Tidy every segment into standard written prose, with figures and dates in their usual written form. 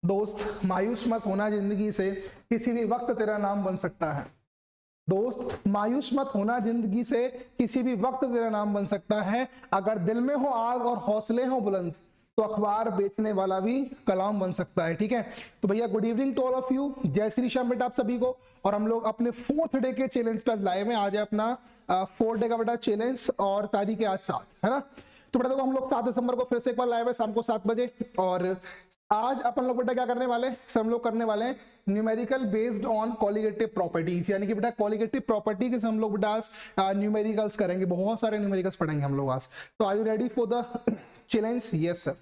दोस्त मायूस मत होना, जिंदगी से किसी भी वक्त तेरा नाम बन सकता है। दोस्त मायूस मत होना, जिंदगी से किसी भी वक्त तेरा नाम बन सकता है। अगर दिल में हो आग और हौसले हो बुलंद, तो अखबार बेचने वाला भी कलाम बन सकता है। ठीक है, तो भैया good evening to all of you, जय श्री श्याम बेटा आप सभी को। और हम लोग अपने 4th डे के चैलेंज पे आज लाइव में, आज है अपना 4th डे का बेटा चैलेंज और तारीख है आज 7, है ना। तो बेटा देखो हम लोग 7 दिसंबर को फिर से एक बार लाइव है शाम को 7 बजे। और आज अपन लोग बेटा क्या करने वाले हैं सर, हम लोग करने वाले हैं numerical based on colligative properties, यानी कि बेटा कॉलिगेटिव प्रॉपर्टी के हम लोग बेटा आज न्यूमेरिकल्स करेंगे, बहुत सारे न्यूमेरिकल्स पढ़ेंगे हम लोग आज। तो are you ready for the challenge? Yes sir.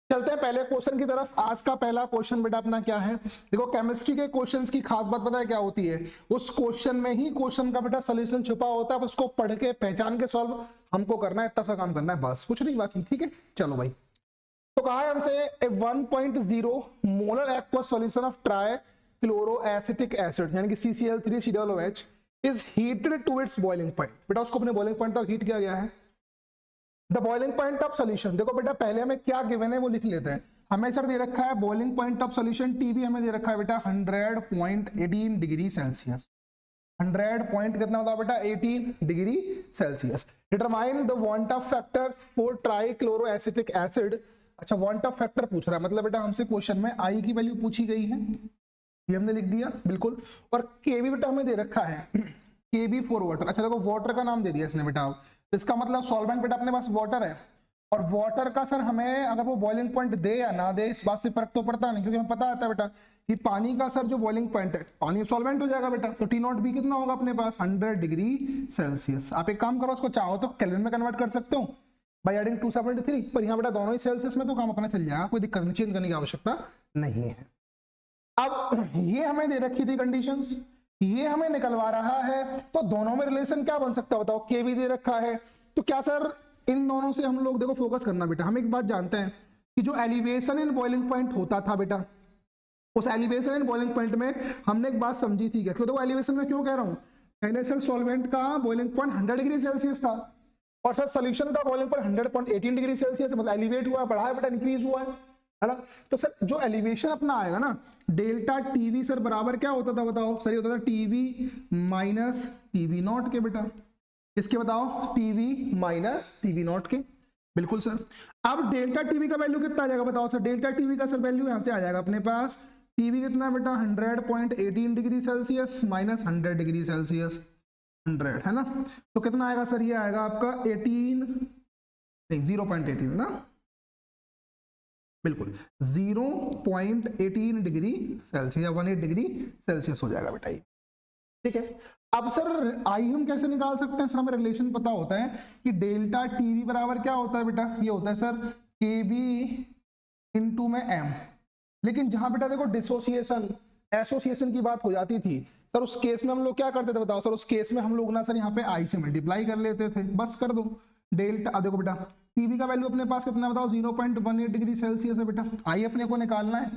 चलते हैं पहले क्वेश्चन की तरफ। आज का पहला क्वेश्चन बेटा अपना क्या है, देखो केमिस्ट्री के क्वेश्चंस की खास बात पता है क्या होती है, उस क्वेश्चन में ही क्वेश्चन का बेटा सॉल्यूशन छुपा होता है, उसको पढ़ के पहचान के सॉल्व हमको करना है, इतना सा काम करना है बस, कुछ नहीं बाकी। ठीक है चलो भाई, तो कहा है हमसे 1.0 molar aqueous solution of trichloro acetic acid यानी कि CCl3COOH is heated to its boiling point. बेटा उसको अपने बॉइलिंग पॉइंट तक हीट किया गया है। The boiling point of solution, देखो बेटा पहले हमें क्या गिवन है वो लिख लेते हैं। हमें सर दे रखा है boiling point of solution TB हमें दे रखा है बेटा 100.18 डिग्री सेल्सियस। 100 पॉइंट कितना होता है बेटा 18 degree Celsius. Determine the want Hoff factor for try chloro acetic acid. अच्छा वांट ऑफ फैक्टर पूछ रहा है, मतलब बेटा हमसे क्वेश्चन में आई की वैल्यू पूछी गई है, ये हमने लिख दिया बिल्कुल। और केबी बेटा हमें दे रखा है केबी फॉर वाटर। अच्छा देखो वाटर का नाम दे दिया इसने बेटा, इसका मतलब सॉल्वेंट बेटा अपने पास वाटर है, और वाटर का सर हमें अगर वो बॉइलिंग पॉइंट दे या ना दे इस बात से फर्क तो पड़ता नहीं, क्योंकि हमें पता आता है बेटा कि पानी का सर जो बॉइलिंग पॉइंट है पानी सॉल्वेंट हो जाएगा बेटा। तो T0 कितना होगा अपने पास 100 डिग्री सेल्सियस। आप एक काम करो, उसको चाहो तो केल्विन में कन्वर्ट कर सकते हो बाय एडिंग 273, पर यहाँ बेटा दोनों ही सेल्सियस में तो काम अपना चल जाएगा, कोई दिक्कत नहीं, चेंज करने की आवश्यकता नहीं है। अब ये हमें दे रखी थी कंडीशंस, ये हमें निकलवा रहा है, तो दोनों में रिलेशन क्या बन सकता है बताओ, के भी दे रखा है, तो क्या सर इन दोनों से हम लोग देखो फोकस करना बेटा। हम एक बात जानते हैं कि जो एलिवेशन इन बॉइलिंग पॉइंट होता था बेटा, उस एलिवेशन इन बॉइलिंग पॉइंट में हमने एक बात समझी थी क्या, क्यों देखो एलिवेशन में क्यों कह रहा हूं, पहले सर सॉल्वेंट का बॉइलिंग पॉइंट 100 डिग्री सेल्सियस था और सर सोल्यूशन का बॉइलिंग पॉइंट 100.18 डिग्री सेल्सियस, मतलब एलिवेट हुआ है, बढ़ा है बेटा, इंक्रीज हुआ है ना। तो सर जो एलिवेशन अपना आएगा ना डेल्टा टीवी सर बराबर क्या होता था बताओ सर, ये होता था टीवी माइनस टीवी नॉट के बेटा, इसके बताओ टीवी माइनस टीवी नॉट के, बिल्कुल सर। अब डेल्टा टीवी का वैल्यू कितना आ जाएगा बताओ सर, डेल्टा टीवी का सर वैल्यू यहां से आ जाएगा अपने पास, टीवी कितना बेटा 100.18 degree Celsius minus 100 degree Celsius, 100 है ना, तो कितना आएगा सर, ये आएगा आपका 18 नहीं 0.18 ना, बिल्कुल 0.18 डिग्री सेल्सियस या 18 डिग्री सेल्सियस हो जाएगा बेटा ये। ठीक है, अब सर आई हम कैसे निकाल सकते हैं, सर हमें रिलेशन पता होता है कि डेल्टा टीवी बराबर क्या होता है बेटा, ये होता है सर के बी इंटू में एम। लेकिन जहां बेटा देखो डिसोसिएशन एसोसिएशन की बात हो जाती थी सर, उस केस में हम लोग क्या करते थे बताओ सर, उस केस में हम लोग ना सर यहाँ पे आई से मल्टीप्लाई कर लेते थे, बस कर दो डेल्टा। अब देखो बेटा टीवी का वैल्यू अपने पास कितना बताओ 0.18 डिग्री सेल्सियस है बेटा, आई अपने को निकालना है,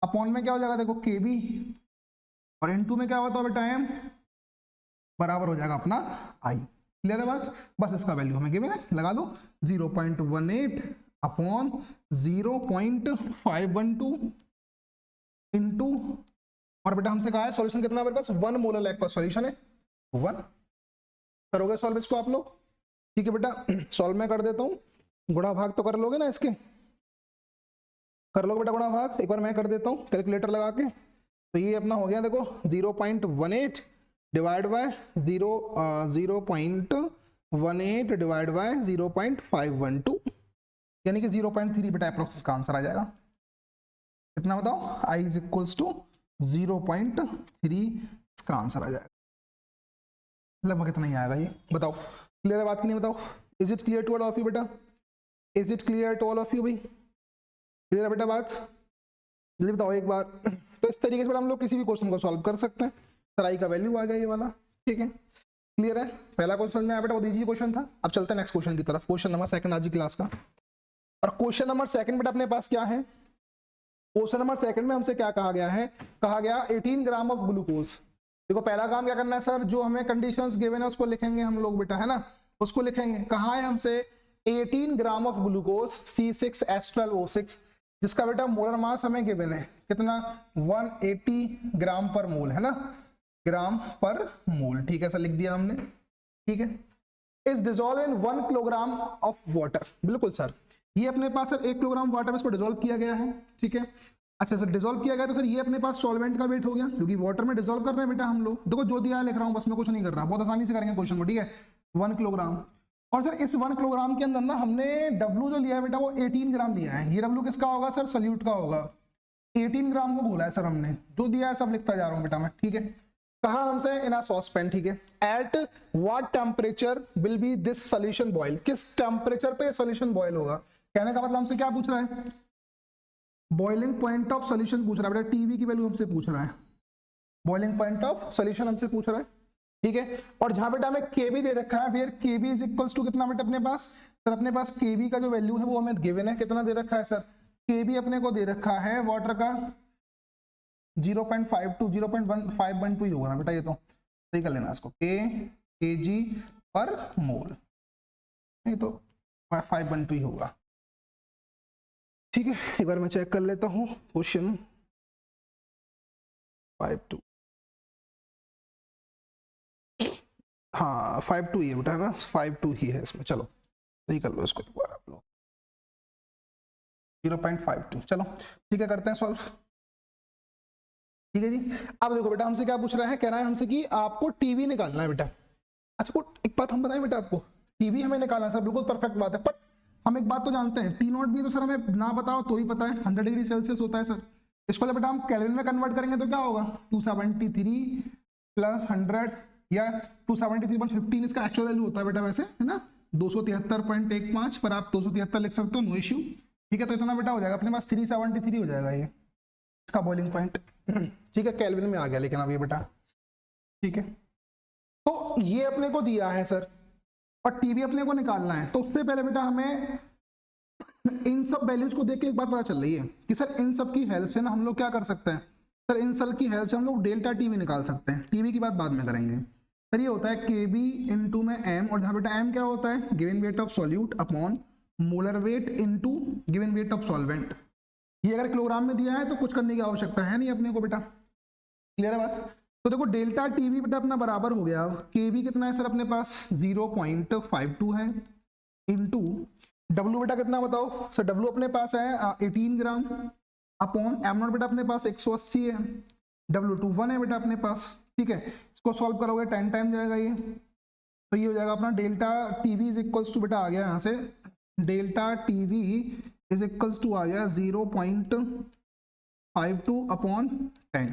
अपॉन में क्या हो जाएगा देखो केबी, और इनटू में क्या होता है बेटा एम, बराबर हो जाएगा अपना आई। क्लियर है बात, बस इसका वैल्यू हमें गिवन है, लगा दो 0.18 अपॉन 0.512 इंटू, और बेटा हमसे कहा है सॉल्यूशन कितना मेरे पास 1 मोलर एक्वस सॉल्यूशन है 1। करोगे सॉल्व इसको आप लोग, ठीक है बेटा सॉल्व मैं कर देता हूं, गुणा भाग तो कर लोगे ना इसके, कर लोगे बेटा गुणा भाग, एक बार मैं कर देता हूं कैलकुलेटर लगा के। तो ये अपना हो गया देखो 0.18 डिवाइड बाय 0.18 डिवाइड बाय 0.512 यानी कि 0.3 बेटा अप्रोक्स का आंसर आ जाएगा। कितना बताओ, आई इज इक्वल्स टू 0.3 इसका आंसर आ जाएगा, लगभग कितना ही आएगा ये बताओ। क्लियर है बात की नहीं बताओ, is it clear to all of you बेटा, is it clear to all of you भाई, क्लियर है बेटा बात, जल्दी बताओ एक बार। तो इस तरीके से हम लोग किसी भी क्वेश्चन को सॉल्व कर सकते हैं, सराई का वैल्यू आ जाए ये वाला, ठीक है क्लियर है। पहला क्वेश्चन में बेटा वो दीजिए क्वेश्चन था, अब चलते हैं नेक्स्ट क्वेश्चन की तरफ, क्वेश्चन नंबर 2 आज की क्लास का। और क्वेश्चन नंबर 2 बेटा अपने पास क्या है, क्वेश्चन नंबर 2 में हमसे क्या कहा गया है, कहा गया 18 ग्राम ऑफ ग्लूकोज। देखो पहला काम क्या करना है सर, जो हमें कंडीशंस गिवन है उसको लिखेंगे हम लोग बेटा, है ना, उसको लिखेंगे। कहा है हमसे 18 ग्राम ऑफ ग्लूकोज C6H12O6 जिसका बेटा मोलर मास हमें गिवन है कितना 180 ग्राम पर मोल है ना, ग्राम पर मोल, ठीक है सर लिख दिया हमने, ठीक है। Is dissolve in 1 kilogram of water, बिल्कुल सर, ये अपने पास सर 1 किलोग्राम वाटर में इसको डिजोल्व किया गया है, ठीक है। अच्छा सर डिजोल्व किया गया तो सर ये अपने पास सॉल्वेंट का वेट हो गया, क्योंकि वाटर में डिजोल्व कर रहे हैं बेटा हम लोग, देखो जो दिया है लिख रहा हूँ, बस मैं कुछ नहीं कर रहा, बहुत आसानी से करेंगे क्वेश्चन को, ठीक है। 1 किलोग्राम, और सर इस 1 किलोग्राम के अंदर ना हमने W जो लिया है बेटा वो 18 ग्राम लिया है, ये W किसका होगा सर, सल्यूट का होगा, 18 ग्राम को बोला है सर हमने, जो दिया है सब लिखता जा रहा हूँ बेटा मैं, ठीक है। कहा हमसे इन अ सॉसपैन, ठीक है। At what temperature will be this solution boil, किस टेम्परेचर पे सॉल्यूशन बॉयल होगा, कहने का मतलब हमसे क्या पूछ रहा है, बॉइलिंग पॉइंट ऑफ सॉल्यूशन पूछ रहा है बेटा, टीवी की वैल्यू हमसे पूछ रहा है, बॉइलिंग पॉइंट ऑफ सॉल्यूशन हमसे पूछ रहा है, ठीक है। और जहां बेटा हमें केबी दे रखा है, फिर केबी इज इक्वल्स टू कितना बेटा अपने पास, सर अपने पास केबी का जो वैल्यू है वो हमें गिवन है, कितना दे रखा है सर, केबी अपने को दे रखा है वाटर का 0.52 0.1512 ही होगा ना बेटा, ये तो सही कर लेना इसको, केजी पर मोल, ये तो 512 ही होगा, ठीक है। एक बार मैं चेक कर लेता हूँ क्वेश्चन 52, हाँ 52 ही है बेटा, है ना, 52 ही है इसमें, चलो सही कर लो इसको एक बार आप लोग, 0.52, चलो ठीक है करते हैं सॉल्व, ठीक है जी। अब देखो बेटा हमसे क्या पूछ रहा है, कह रहा है हमसे कि आपको टीवी निकालना है बेटा। अच्छा एक बात हम बताएं बेटा आपको, टीवी हमें निकालना है सर, बिल्कुल परफेक्ट बात है, बट हम एक बात तो जानते हैं, T0 भी तो सर हमें ना बताओ तो ही पता है 100 डिग्री सेल्सियस होता है सर, इसको बेटा हम केल्विन में कन्वर्ट करेंगे तो क्या होगा 273 प्लस 100 या 273.15 इसका एक्चुअल वैल्यू होता है बेटा वैसे, है ना, 273.15, पर आप 273 लिख सकते हो, नो इश्यू, ठीक है। तो इतना बेटा हो जाएगा अपने पास 373 हो जाएगा ये इसका बॉइलिंग पॉइंट, ठीक है, केल्विन में आ गया लेकिन अब ये बेटा, ठीक है। तो ये अपने को दिया है सर, और टीवी अपने को निकालना है, तो उससे पहले बेटा हमें इन सब वैल्यूज को देख के एक बात पता चल रही है कि सर इन सब की हेल्प से ना हम लोग क्या कर सकते हैं, सर इन सब की हेल्प से हम लोग डेल्टा टीवी निकाल सकते हैं, टीवी की बात बाद में करेंगे। सर ये होता है केबी इनटू में एम, और जहां बेटा एम क्या होता है, given weight of solute upon molar weight into given weight of solvent. ये अगर किलोग्राम में दिया है तो कुछ करने की आवश्यकता है नहीं अपने को बेटा, क्लियर है बात। तो देखो डेल्टा टीवी बेटा अपना बराबर हो गया, केबी कितना है सर अपने पास 0.52 है, इनटू डब्ल्यू बेटा कितना बताओ सर, डब्ल्यू अपने पास है 18 ग्राम, अपॉन एम नॉट बेटा अपने पास 180 है, W21 है बेटा अपने पास, ठीक है। इसको सॉल्व करोगे 10 टाइम जाएगा ये, तो ये हो जाएगा अपना delta TV is equals to बेटा आ गया यहाँ से, delta TV is equals to आ गया 0.52 अपॉन 10,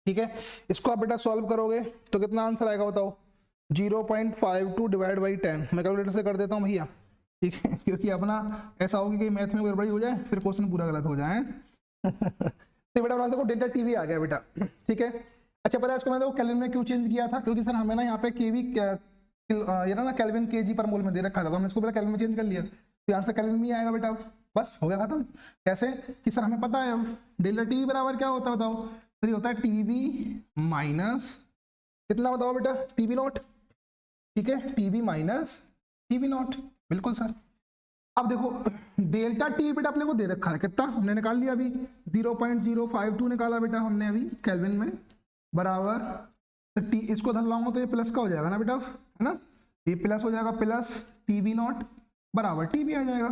ठीक है। इसको आप बेटा सॉल्व करोगे तो कितना आंसर आएगा बताओ, 0.52 डिवाइड बाई 10, मैं कैलकुलेटर से कर देता हूँ भैया, ठीक है, क्योंकि अपना ऐसा होगी कि मैथ में गड़बड़ी हो जाए फिर क्वेश्चन पूरा गलत हो जाए तो बेटा देखो डेल्टा टीवी आ गया बेटा, ठीक है। अच्छा पता है इसको मैं देखो केल्विन में क्यों चेंज किया था, क्योंकि सर हमें ना यहाँ पे केवी ये ना केल्विन केजी पर मोल में दे रखा था, तो हमने इसको बेटा केल्विन में चेंज कर लिया, तो यहाँ से केल्विन में आएगा बेटा, बस हो गया खत्म। कैसे कि सर हमें पता है अब डेल्टा टीवी बराबर क्या होता है बताओ, तो ये होता है टीवी माइनस कितना बताओ बेटा, टीवी नॉट, ठीक है, टीवी माइनस टीवी नॉट, बिल्कुल सर। अब देखो डेल्टा टी बेटा अपने को दे रखा है कितना, हमने निकाल लिया अभी 0.052 निकाला बेटा हमने अभी केल्विन में, बराबर टी, इसको धर लाऊंगा तो ये प्लस का हो जाएगा ना बेटा, है ना, ये प्लस हो जाएगा, प्लस टीवी नॉट बराबर टीवी आ जाएगा,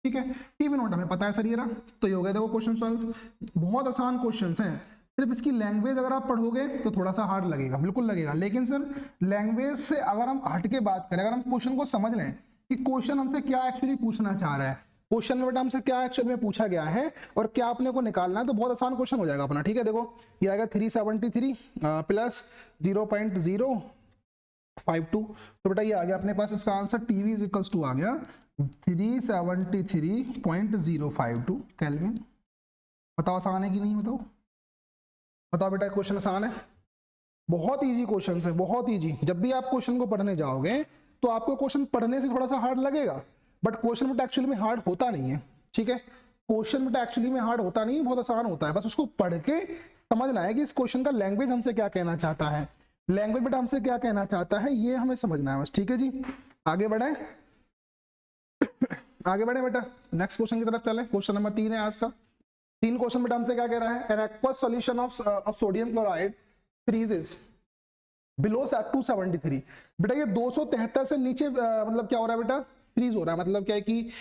ठीक है। टीवी नॉट हमें पता है सर ये रहा, तो ये हो गया देखो क्वेश्चन सॉल्व। बहुत आसान क्वेश्चंस हैं, सिर्फ इसकी लैंग्वेज अगर आप पढ़ोगे तो थोड़ा सा हार्ड लगेगा, बिल्कुल लगेगा, लेकिन सर लैंग्वेज से अगर हम हट के बात करें, अगर हम क्वेश्चन को समझ लें कि क्वेश्चन हमसे क्या एक्चुअली पूछना चाह रहा है, क्वेश्चन में बेटा हमसे क्या एक्चुअली में पूछा गया है और क्या अपने को निकालना है, तो बहुत आसान क्वेश्चन हो जाएगा अपना, ठीक है। देखो ये आएगा 373 प्लस 0.052, तो बेटा ये आ गया अपने पास, इसका answer TV is equals to आ गया 373.052 केल्विन। बताओ आसान है कि नहीं, बताओ बताओ बेटा, क्वेश्चन आसान है, बहुत इजी क्वेश्चन है, बहुत इजी। जब भी आप क्वेश्चन को पढ़ने जाओगे तो आपको क्वेश्चन पढ़ने से थोड़ा सा हार्ड लगेगा, बट क्वेश्चन बेटा एक्चुअली में हार्ड होता नहीं है, ठीक है। क्वेश्चन बेटा एक्चुअली में हार्ड होता नहीं, बहुत आसान होता है, बस उसको पढ़ के समझना है कि इस क्वेश्चन का लैंग्वेज हमसे क्या कहना चाहता है, लैंग्वेज बेटा हमसे क्या कहना चाहता है, ये हमें समझना है बस, ठीक है जी। आगे बढ़े, आगे बढ़े बेटा, नेक्स्ट क्वेश्चन की तरफ चले। क्वेश्चन नंबर 3 है आज का। 3 क्वेश्चन बेटा हमसे क्या कह रहा है, an aqueous solution of sodium chloride freezes below 273। बेटा ये 273 से नीचे मतलब क्या हो रहा है बेटा, फ्रीज हो रहा है। मतलब क्या है कि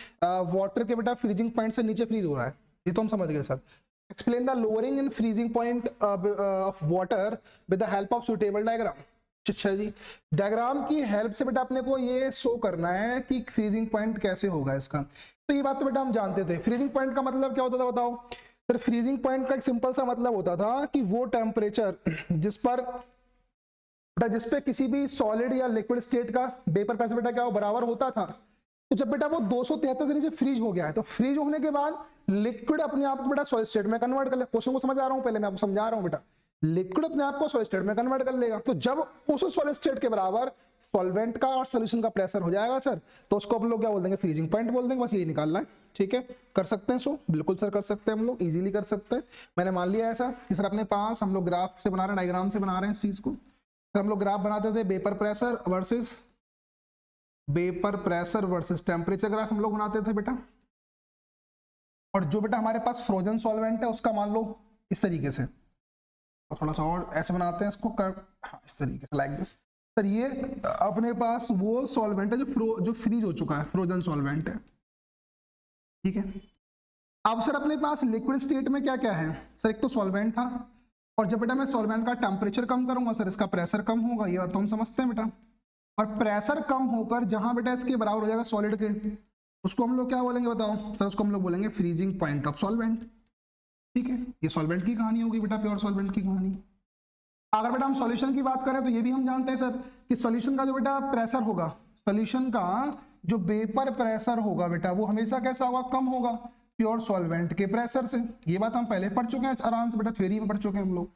वाटर के बेटा फ्रीजिंग पॉइंट से नीचे फ्रीज हो रहा है, ये तो हम समझ गए sir. Explain the lowering in freezing point of water with the help of suitable diagram. अच्छा जी, डायग्राम की हेल्प से बेटा अपने को ये शो करना है कि फ्रीजिंग पॉइंट कैसे होगा इसका। तो ये बात तो बेटा हम जानते थे। फ्रीजिंग पॉइंट का मतलब क्या होता था बताओ सर? फ्रीजिंग पॉइंट का एक सिंपल सा मतलब होता था कि वो टेम्परेचर जिस पर बेटा जिस पे किसी भी सॉलिड या लिक्विड स्टेट का वेपर प्रेशर बेटा क्या हो, बराबर होता था। तो जब बेटा वो 273 से नीचे फ्रीज हो गया है, तो फ्रीज होने के बाद लिक्विड अपने आप को बेटा सॉलिड स्टेट में कन्वर्ट कर ले। क्वेश्चन को समझ आ रहा हूं, पहले मैं आपको समझा रहा हूं बेटा। लिक्विड अपने आप को सॉलिड स्टेट में कन्वर्ट कर लेगा। तो जब उस सॉलिड स्टेट के बराबर सॉल्वेंट का और सॉल्यूशन का प्रेशर हो जाएगा सर, तो उसको हम लोग क्या बोल देंगे, फ्रीजिंग पॉइंट बोल देंगे। बस यही निकालना है, ठीक है। कर सकते हैं सो, बिल्कुल सर कर सकते हैं, हम लोग इजीली कर सकते हैं। मैंने मान लिया ऐसा कि सर अपने पास हम लोग ग्राफ से बना रहे हैं, डायग्राम से बना रहे हैं इस चीज को। सर हम लोग ग्राफ बनाते थे vapour pressure versus temperature graph हम लोग बनाते थे बेटा। और जो बेटा हमारे पास फ्रोजन सॉल्वेंट है उसका मान लो इस तरीके से, और थोड़ा सा और ऐसे बनाते हैं इसको कर, हाँ इस तरीके से, लाइक दिस। सर ये अपने पास वो सॉल्वेंट है जो फ्रीज हो चुका है, फ्रोजन सॉल्वेंट है, ठीक है। अब सर अपने पास लिक्विड स्टेट में क्या क्या है सर? एक तो सॉल्वेंट था, और जब बेटा मैं सॉल्वेंट का टेम्परेचर कम करूंगा सर, इसका प्रेशर कम होगा, ये बात तो हम समझते हैं बेटा। और प्रेशर कम होकर जहां बेटा इसके बराबर हो जाएगा सॉलिड के, उसको हम लोग क्या बोलेंगे बताओ सर? उसको हम लोग बोलेंगे फ्रीजिंग पॉइंट ऑफ सॉल्वेंट, ठीक है। ये सॉल्वेंट की कहानी होगी बेटा, प्योर सॉल्वेंट की कहानी। अगर बेटा हम सॉल्यूशन की बात करें तो ये भी हम जानते हैं सर कि सॉल्यूशन का जो बेटा प्रेशर होगा, सॉल्यूशन का जो वेपर प्रेशर होगा बेटा, वो हमेशा कैसा होगा, कम होगा प्योर सॉल्वेंट के प्रेशर से। ये बात हम पहले पढ़ चुके हैं आराम से बेटा, थ्योरी में पढ़ चुके हैं हम लोग।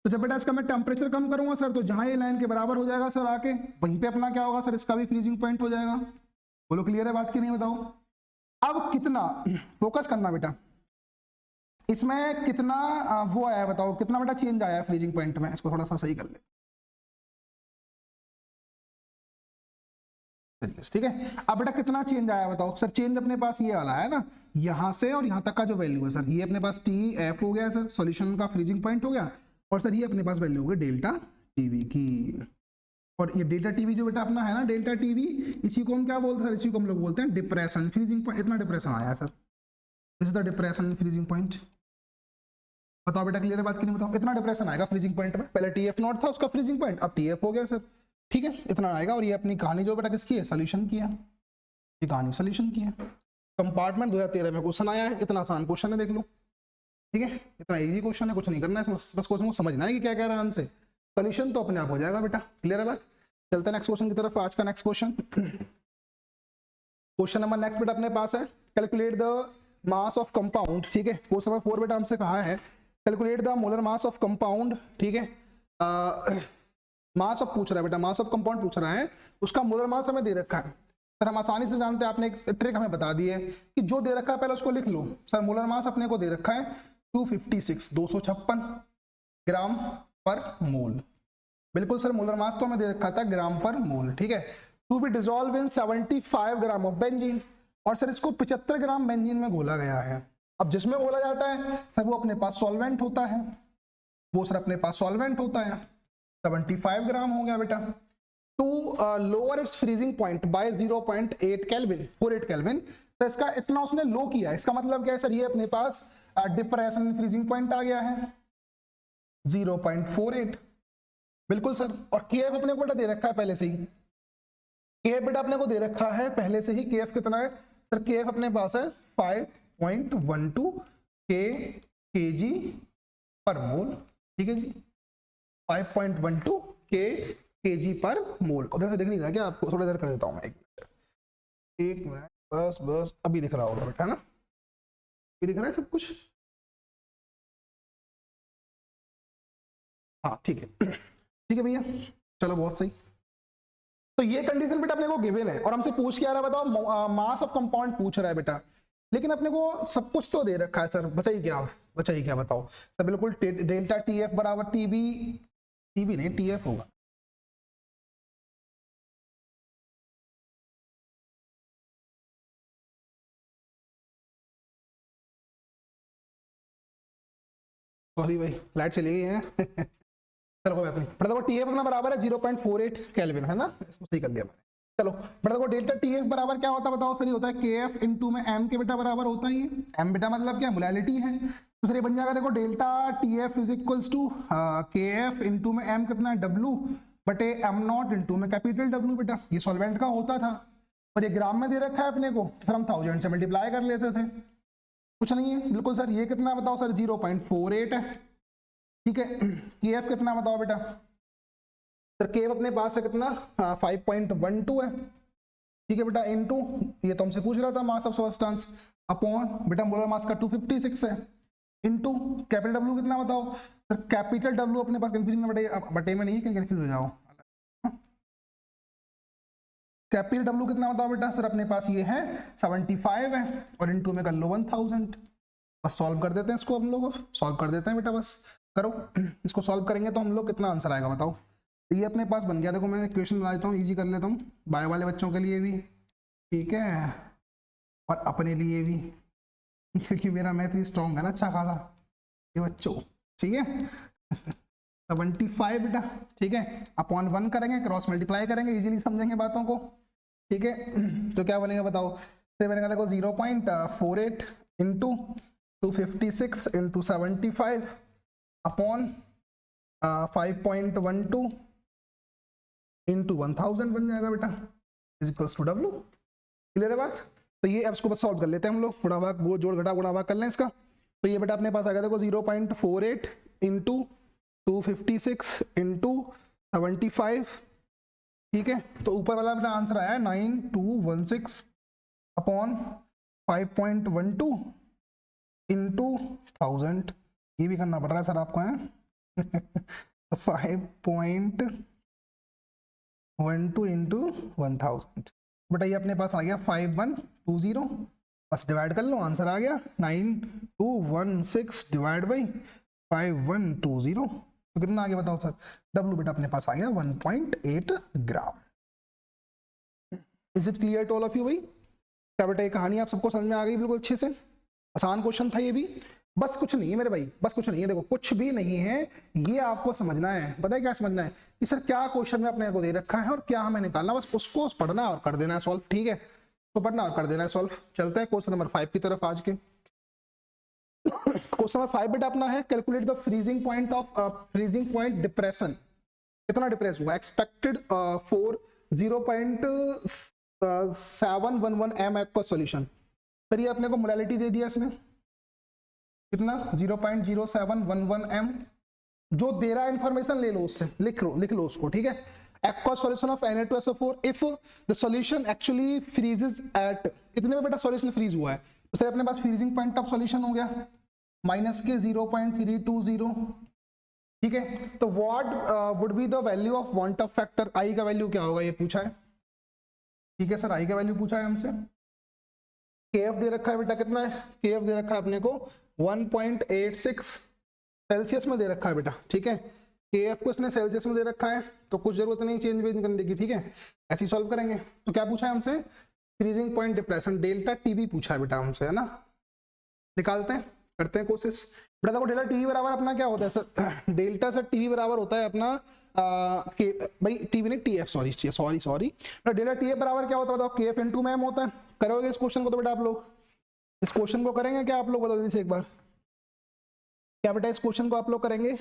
तो जब बेटा इसका मैं टेम्परेचर कम करूंगा सर, तो जहां ये लाइन के बराबर हो जाएगा सर आके, वहीं पे अपना क्या होगा सर, इसका भी फ्रीजिंग पॉइंट हो जाएगा। बोलो क्लियर है बात की नहीं बताओ? अब कितना फोकस करना बेटा, इसमें कितना वो आया बताओ, कितना बेटा चेंज आया फ्रीजिंग पॉइंट में? इसको थोड़ा सा सही कर ले, ठीक है। अब बेटा कितना चेंज आया बताओ सर? चेंज अपने पास ये वाला है ना, यहां से और यहां तक का जो वैल्यू है सर, ये अपने पास टी एफ हो गया सर, सॉल्यूशन का फ्रीजिंग पॉइंट हो गया। और सर ये अपने पास वैल्यू हो गई डेल्टा टीवी की। और ये डेल्टा टीवी जो बेटा अपना है ना, डेल्टा टीवी, इसी को हम क्या बोलते हैं सर? इसी को हम लोग बोलते हैं डिप्रेशन फ्रीजिंग पॉइंट। इतना डिप्रेशन आया sir, this is the depression freezing point. बताओ बेटा क्लियर है बात की नहीं बताओ? इतना डिप्रेशन आएगा फ्रीजिंग पॉइंट में। पहले टी एफ नॉट था उसका फ्रीजिंग पॉइंट, अब टी एफ हो गया सर, ठीक है। इतना आएगा। और ये अपनी कहानी जो बेटा किसकी है, सोल्यूशन की है। ये कहानी सोल्यूशन की है। कंपार्टमेंट 2013 में क्वेश्चन आया है, इतना आसान क्वेश्चन है, देख लो, ठीक है। इतना इजी क्वेश्चन है, कुछ नहीं करना है, बस क्वेश्चन को समझना है कि क्या कह रहा है हमसे। सोल्यूशन तो अपने आप हो जाएगा बेटा, क्लियर है बात? चलते हैं नेक्स्ट क्वेश्चन की तरफ। आज का next question, question number next बेटा अपने पास है, calculate the mass of compound, ठीक है। क्वेश्चन नंबर 4 बेटा हमसे कहा है calculate the molar mass of compound, ठीक है। मास ऑफ पूछ रहा है बेटा, मास ऑफ कंपाउंड पूछ रहा है, उसका मोलर मास हमें दे रखा है सर। हम आसानी से जानते हैं, आपने एक ट्रिक हमें बता दी है कि जो दे रखा है पहले उसको लिख लो सर। मोलर मास अपने को दे रखा है 256 ग्राम पर मोल, बिल्कुल सर। मोलर मास तो हमें दे रखा था ग्राम पर मोल, ठीक है। To be dissolve in 75 gram of benzene, और सर इसको 75 ग्राम बेंजीन में घोला गया है। अब जिसमें घोला जाता है सर वो अपने पास सॉल्वेंट होता है, वो सर अपने पास सॉल्वेंट होता है। 75 ग्राम हो गया बेटा। To lower its freezing point by 0.8 kelvin, 48 kelvin, तो इसका इतना उसने लो किया। इसका मतलब क्या है सर? ये अपने पास डिप्रेशन फ्रीजिंग पॉइंट आ गया है 0.48, बिल्कुल सर। और केएफ अपने को बेटा दे रखा है पहले से ही, केएफ बेटा अपने को दे रखा है पहले से ही। केएफ कितना है सर? केएफ अपने पास है 5.12 केजी पर मोल, ठीक है जी। 5.12 केजी पर मोल। उधर से दिख नहीं रहा क्या आपको? थोड़ा देर कर देता हूं मैं, एक मिनट बस अभी दिख रहा होगा बेटा, है ना? अभी दिख रहा है सब कुछ? हाँ ठीक है, ठीक है भैया, चलो बहुत सही। तो ये कंडीशन बेटा अपने को गिवन है, और हमसे पूछ क्या रहा है बताओ? मास ऑफ कंपाउंड पूछ रहा है बेटा, लेकिन अपने को सब कुछ तो दे रखा है सर। बचाइए क्या बताओ सर? बिल्कुल डेल्टा टी एफ बराबर टीबी नहीं टीएफ होगा, सॉरी भाई लाइट चली गई है चलो कोई बात नहीं। बट देखो टीएफ अपना बराबर है 0.48 केल्विन है ना, इसको सही कर लिया मैंने। चलो बट देखो डेल्टा टीएफ बराबर क्या होता है बताओ सर, ये होता है केएफ इनटू में एम के बेटा बराबर होता है। ये एम बेटा मतलब क्या, मोलैलिटी है। तो सर ये बन जाएगा देखो delta TF is equals to KF into में एम कितना है डब्ल्यू बटे एम नॉट इनटू में कैपिटल डब्ल्यू बेटा। ये सॉल्वेंट का होता था और ये ग्राम में दे रखा है अपने को, फिर हम 1000 से मल्टीप्लाई कर लेते थे, कुछ नहीं है बिल्कुल सर। ये कितना बताओ सर 0.48 है, ठीक है। केएफ कितना बताओ बेटा सर, केएफ अपने पास है कितना 5.12 है, ठीक है बेटा, इनटू ये तो हमसे पूछ रहा था मास ऑफ सब्सटेंस अपॉन बेटा मोलर मास का 256 है, इनटू कैपिटल डब्ल्यू कितना बताओ सर, कैपिटल डब्ल्यू अपने पास कंफ्यूजन में बटे में नहीं है, कहीं कंफ्यूज हो जाओ। कैपिटल डब्ल्यू कितना बताओ बेटा सर, अपने पास ये है 75 है और इनटू में कर लो 1000। बस सॉल्व कर देते हैं इसको, हम लोग सॉल्व कर देते हैं बेटा, बस करो इसको सॉल्व करेंगे तो हम लोग कितना आंसर आएगा बताओ। तो ये अपने पास बन गया, देखो मैं क्वेश्चन बना देता हूँ, इजी कर लेता हूँ बायो वाले बच्चों के लिए भी, ठीक है, और अपने लिए भी, क्योंकि मेरा मैथ भी स्ट्रॉन्ग है ना अच्छा खासा ये बच्चों, ठीक है 75 बेटा, ठीक है, अपॉन 1 करेंगे, क्रॉस मल्टीप्लाई करेंगे, इजीली समझेंगे बातों को, ठीक है। तो क्या बनेगा बताओ, तो बनेगा देखो 0.48 इंटू 256 इंटू 75 अपॉन 5.12 इंटू 1000 बन जाएगा बेटा, is equals to W. Clear है बात। तो ये अब इसको बस सॉल्व कर लेते हैं हम लोग, गुणा भाग वो जोड़ घटा गुणा भाग कर लें इसका। तो ये बेटा अपने पास आ गया देखो 0.48 इंटू 256 इंटू 75, ठीक है। तो ऊपर वाला अपना आंसर आया 9216 अपॉन 5.12 इंटू 1000। ये भी करना पड़ रहा है सर आपको है 5.12 इंटू 1000 बेटा, ये अपने पास आ गया 5120, बस डिवाइड कर लो आंसर आ गया 9216 डिवाइड बाई 5120। तो कितना आ गया बताओ सर, डब्ल्यू बेटा अपने पास आ गया 1.8 gram. Is it clear to all of you भाई? क्या बेटा ये कहानी आप सबको समझ में आ गई बिल्कुल अच्छे से? आसान क्वेश्चन था ये भी, बस कुछ नहीं है मेरे भाई, बस कुछ नहीं है, देखो कुछ भी नहीं है, ये आपको समझना है। पता है क्या समझना है कि सर क्या क्वेश्चन में अपने को दे रखा है और क्या हमें निकालना, बस उसको पढ़ना और कर देना है सॉल्व, ठीक है। तो पढ़ना और कर देना है सॉल्व। चलते हैं क्वेश्चन नंबर 5 की तरफ आज के। क्वेश्चन नंबर 5 बेटा अपना है calculate the freezing point of freezing point depression. कितना डिप्रेस हुआ expected for 0.711 m aqua solution. Sir ये अपने को मोलैलिटी दे दिया इसने कितना 0.0711 m, जो दे रहा है इंफॉर्मेशन ले लो उससे, लिख लो उसको, ठीक है। Aqua solution of Na2SO4 if the solution actually freezes at, कितने में बेटा सॉल्यूशन फ्रीज हुआ है, तो सर अपने पास फ्रीजिंग पॉइंट ऑफ सॉल्यूशन हो गया माइनस के 0.320, ठीक है। तो what would be the value of van't Hoff factor, I का वैल्यू क्या होगा ये पूछा है, ठीक है सर, आई का वैल्यू पूछा है हमसे। केएफ दे रखा है बेटा कितना है, केएफ दे रखा है अपने को 1.86 सेल्सियस में दे रखा है बेटा, ठीक है। केएफ को इसने सेल्सियस में दे रखा है तो कुछ जरूरत नहीं चेंज वेंज करने की, ठीक है। ऐसे सॉल्व करेंगे। तो क्या पूछा है हमसे, freezing point depression delta TV पूछा है बेटा हमसे, है ना। निकालते हैं, करते हैं कोशिश। बेटा देखो डेल्टा टीवी बराबर अपना क्या होता है सर, डेल्टा सर टीवी बराबर होता है अपना भाई टीवी नहीं टीएफ, सॉरी डेल्टा टीएफ बराबर क्या होता है बताओ, केएफ इनटू में एम होता है। करोगे इस क्वेश्चन को तो बेटा आप लोग, इस क्वेश्चन को करेंगे क्या आप लोग, बताओ जल्दी से एक बार, क्या बेटा इस क्वेश्चन को आप लोग करेंगे,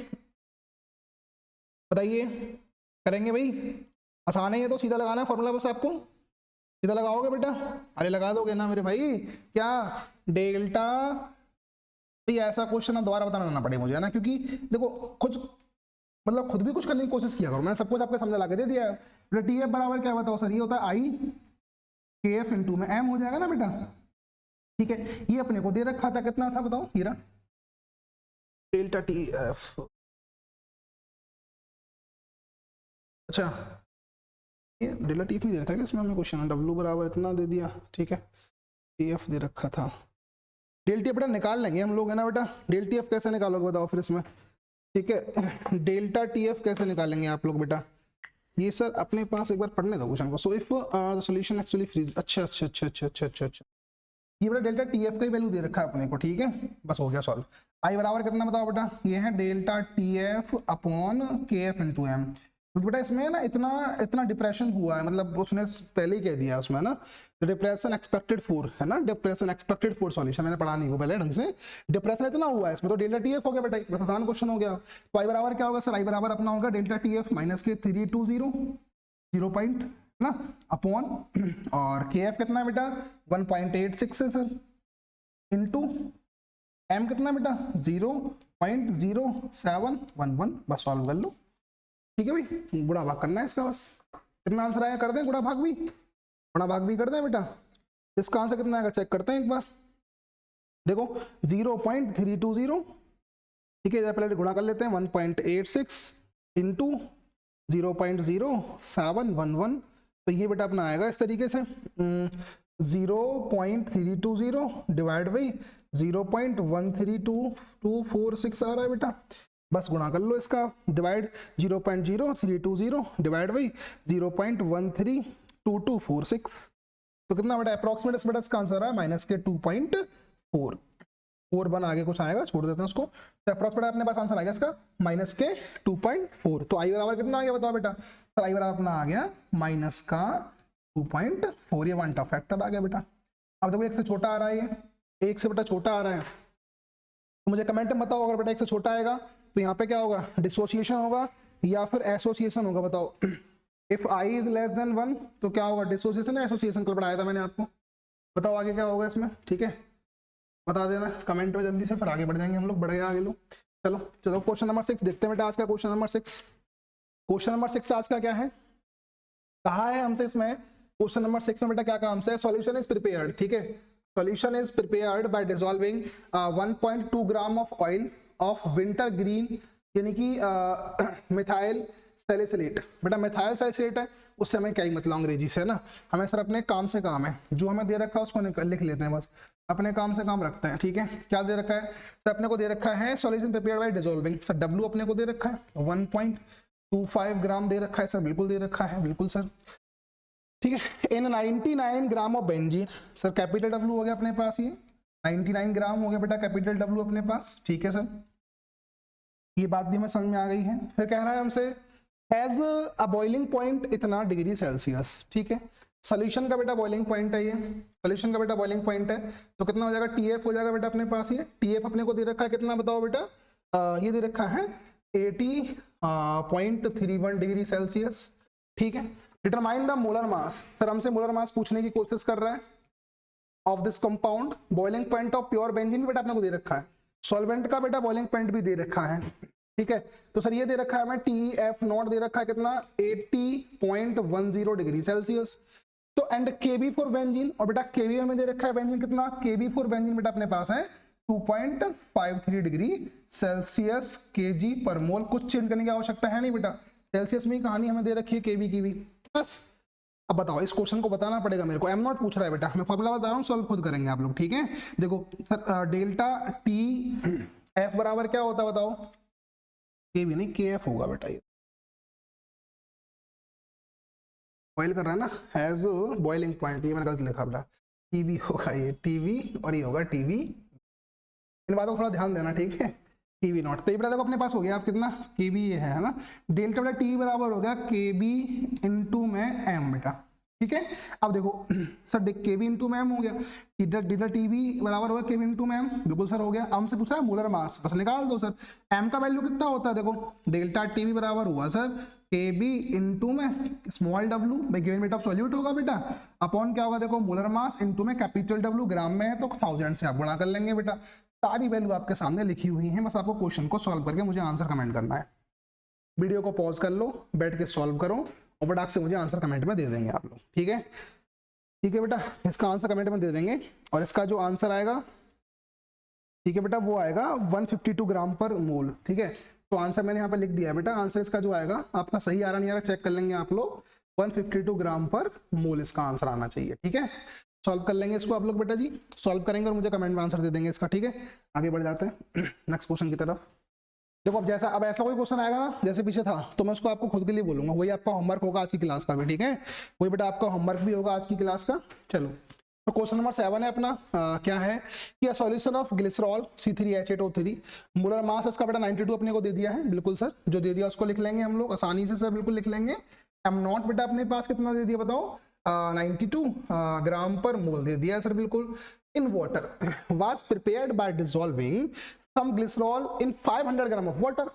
बताइए करेंगे भाई, आसान है ये तो, सीधा लगाना है फॉर्मूला बस आपको, सीधा लगाओगे बेटा, अरे लगा दोगे ना मेरे भाई, क्या डेल्टा, ऐसा क्वेश्चन अब दोबारा बताना ना पड़े मुझे, है ना, क्योंकि देखो कुछ मतलब खुद भी कुछ करने की कोशिश किया करो, मैंने सब कुछ आपको समझा ला के दे दिया है। टीएफ बराबर क्या बताओ सर, ये होता है आई केएफ इनटू में एम हो जाएगा ना बेटा, ठीक है। ये अपने को दे रखा था कितना था बताओ, हीरा डेल्टा टीएफ, अच्छा ये डेल्टा टीएफ नहीं दे रखा है इसमें हमें क्वेश्चन, डब्ल्यू बराबर इतना दे दिया, ठीक है, टीएफ दे रखा था। डेल टीएफ बेटा निकाल लेंगे हम लोग, है ना बेटा। डेल टीएफ कैसे निकालोगे बताओ फिर इसमें, ठीक है, डेल्टा टीएफ कैसे निकालेंगे आप लोग बेटा, ये सर अपने पास एक बार पढ़ने दो क्वेश्चन को। So if the solution actually freeze, अच्छा, ये बेटा डेल्टा टी एफ का ही वैल्यू दे रखा है अपने को, ठीक है, बस हो गया सॉल्व। आई बराबर कितना बताओ बेटा, ये है डेल्टा टी एफ अपॉन के एफ इंटू एम। तो बेटा इसमें ना इतना डिप्रेशन हुआ है, मतलब उसने पहले ही कह दिया उसमें ना, डिप्रेशन एक्सपेक्टेड 4 है ना, डिप्रेशन एक्सपेक्टेड 4 सॉल्यूशन, मैंने पढ़ा नहीं वो पहले ढंग से, डिप्रेशन इतना हुआ है इसमें, तो डेल्टा टी एफ हो गया बेटा, बस आसान क्वेश्चन हो गया। तो आई बराबर क्या होगा सर, आई बराबर अपना होगा डेल्टा टी एफ माइनस के 320 0 पॉइंट ना अपॉन, और के एफ कितना है बेटा 1.86 है सर, इनटू एम कितना बेटा 0.0711, बस सॉल्व कर लो, ठीक है भाई, गुणा भाग करना है इसका, बस कितना आंसर आया कर दें, गुणा भाग भी कर दें बेटा। इसका आंसर कितना आएगा चेक करते हैं एक बार, देखो 0.320, ठीक है, पहले गुणा कर लेते हैं 1.86 इंटू 0.0711, तो ये बेटा अपना आएगा इस तरीके से 0.320 डिवाइड बाई 0.132246 आ रहा है बेटा, बस गुणा कर लो इसका, डिवाइड 0.0320 डिवाइड बाई 0.132246, तो कितना बेटा अप्रोक्सीमेट बेटा इसका आंसर है माइनस के 2.4, 4 बन आगे कुछ आएगा, छोड़ देते हैं उसको, तो अप्रोक्सीमेट अपने पास आंसर आ गया इसका माइनस के 2.4। तो आई बराबर कितना आ गया बताओ बेटा, तो आई बराबर अपना आ गया माइनस का 2.4, ये वन टॉप फैक्टर आ गया बेटा। अब देखो एक से छोटा आ रहा है, ये एक से बेटा छोटा आ रहा है, तो मुझे कमेंट में बताओ अगर बेटा एक से छोटा आएगा तो यहाँ पे क्या होगा, डिसोसिएशन होगा या फिर एसोसिएशन होगा, बताओ। If I is less than 1 तो क्या होगा, डिसोसिएशन या एसोसिएशन, कल पढ़ाया था मैंने आपको, बताओ आगे क्या होगा इसमें, ठीक है, बता देना कमेंट में जल्दी से, फिर आगे बढ़ जाएंगे हम लोग, बढ़ गए आगे लोग। चलो क्वेश्चन नंबर 6 देखते हैं बेटा आज का, क्वेश्चन नंबर 6 आज का क्या है, कहा है हमसे इसमें क्वेश्चन नंबर 6 में बेटा क्या कहा हमसे, सॉल्यूशन इज प्रिपेयर्ड, ठीक है, solution is prepared by dissolving 1.2 gram of oil of winter green, यानी कि मिथाइल सैलिसिलेट, बेटा मिथाइल सैलिसिलेट है, उससे हमें क्या ही मतलब अंग्रेजी से है ना, हमें सर अपने काम से काम है, जो हमें दे रखा है उसको लिख लेते हैं, बस अपने काम से काम रखते हैं, ठीक है। क्या दे रखा है सर, अपने को दे रखा है solution prepared by dissolving, sir W अपने को दे रखा है 1.25 ग्राम दे रखा है सर, बिल्कुल दे रखा है, बिल्कुल सर, ठीक है। इन 99 ग्राम of benzene, sir capital W हो गया अपने पास, ये 99 ग्राम हो गया बेटा कैपिटल डब्ल्यू अपने पास, ठीक है सर, ये बात भी हमें समझ में आ गई है। फिर कह रहा है हमसे हैज अ बॉइलिंग पॉइंट इतना डिग्री सेल्सियस, ठीक है, सोल्यूशन का बेटा बॉइलिंग पॉइंट है, ये सोल्यूशन का बेटा बॉइलिंग पॉइंट है, तो कितना हो जाएगा TF हो जाएगा बेटा अपने पास, ये TF अपने को दे रखा है कितना बताओ बेटा, ये दे रखा है 80.31 डिग्री सेल्सियस, ठीक है। Determine the molar mass, sir हमसे मोलर मास पूछने की कोशिश कर रहा है of this compound, boiling point of pure benzene बेटा अपने को दे रखा है, सॉल्वेंट का बेटा बॉइलिंग पॉइंट भी दे रखा है, ठीक है, तो सर ये दे रखा है हमें TF नॉट दे रखा है कितना 80.10 डिग्री सेल्सियस, तो एंड KB फॉर बेंजीन, और बेटा KB हमें दे रखा है बेंजीन कितना, KB फॉर बेंजीन बेटा अपने पास है 2.53 डिग्री सेल्सियस kg पर मोल, कुछ चेंज करने की आवश्यकता है नहीं बेटा, सेल्सियस में ही कहानी हमें दे रखी है KB की भी, बस। अब बताओ इस क्वेश्चन को बताना पड़ेगा मेरे को, एम नॉट पूछ रहा है बेटा, मैं फॉर्मूला बता रहा हूँ, सॉल्व खुद करेंगे आप लोग, ठीक है। देखो सर डेल्टा TF बराबर क्या होता है बताओ, KB नहीं KF होगा बेटा, ये बॉइल कर रहा है ना, हैज बॉइलिंग पॉइंट, ये मैंने गलत लिखा बेटा, TB होगा ये, TB और ये होगा TB, इन बातों को थोड़ा ध्यान देना, ठीक है, TB नॉट, तो ये बेटा देखो अपने पास हो गया आप कितना KB ये है ना, डेल्टा बेटा T बराबर हो गया KB इंटू में M बेटा, ठीक है। अब देखो सर KB इंटू में M हो गया, डेल्टा TB बराबर होगा KB इंटू में M, बिल्कुल सर हो गया। अब हमसे पूछ रहा है मोलर मास, बस निकाल दो सर, M का वैल्यू कितना होता है, देखो डेल्टा TB बराबर हुआ सर KB इंटू में small w by given weight of solute होगा बेटा, अपॉन क्या होगा देखो मोलर मास इंटू में कैपिटल W, ग्राम में है तो 1000 से आप गुणा कर लेंगे बेटा, सारी वैल्यू आपके सामने लिखी हुई है, बस आपको क्वेश्चन को सॉल्व करके मुझे आंसर कमेंट करना है, वीडियो को पॉज कर लो, बैठ के सॉल्व करो और फटाक से मुझे आंसर कमेंट में दे देंगे आप लोग, ठीक है, ठीक है बेटा, इसका आंसर कमेंट में दे देंगे, और इसका जो आंसर आएगा, ठीक है बेटा, वो आएगा 152 ग्राम पर मोल, ठीक है। तो आंसर मैंने यहाँ पे लिख दिया है बेटा, आंसर इसका जो आएगा आपका सही आ रहा नहीं आ रहा चेक कर लेंगे आप लोग, 152 ग्राम पर मोल इसका आंसर आना चाहिए, ठीक है। सॉल्व कर लेंगे इसको आप लोग बेटा जी, सॉल्व करेंगे और मुझे कमेंट में आंसर दे देंगे इसका, ठीक है। आगे बढ़ जाते हैं नेक्स्ट क्वेश्चन की तरफ। देखो अब जैसा अब ऐसा कोई क्वेश्चन आएगा ना जैसे पीछे था, तो मैं उसको आपको खुद के लिए बोलूंगा, वही आपका होमवर्क होगा आज की क्लास का भी, ठीक है, वही बेटा आपका होमवर्क भी होगा आज की क्लास का। चलो तो क्वेश्चन नंबर 7 है अपना क्या है कि a solution of glycerol C3H8O3 molar mass इसका बेटा 92 अपने को दे दिया है। बिल्कुल सर, जो दे दिया उसको लिख लेंगे हम लोग आसानी से सर, बिल्कुल लिख लेंगे। M0 बेटा अपने पास कितना दे दिया बताओ, 92 ग्राम पर मोल दे दिया सर बिल्कुल। In water was prepared by dissolving some glycerol in 500 gram of water.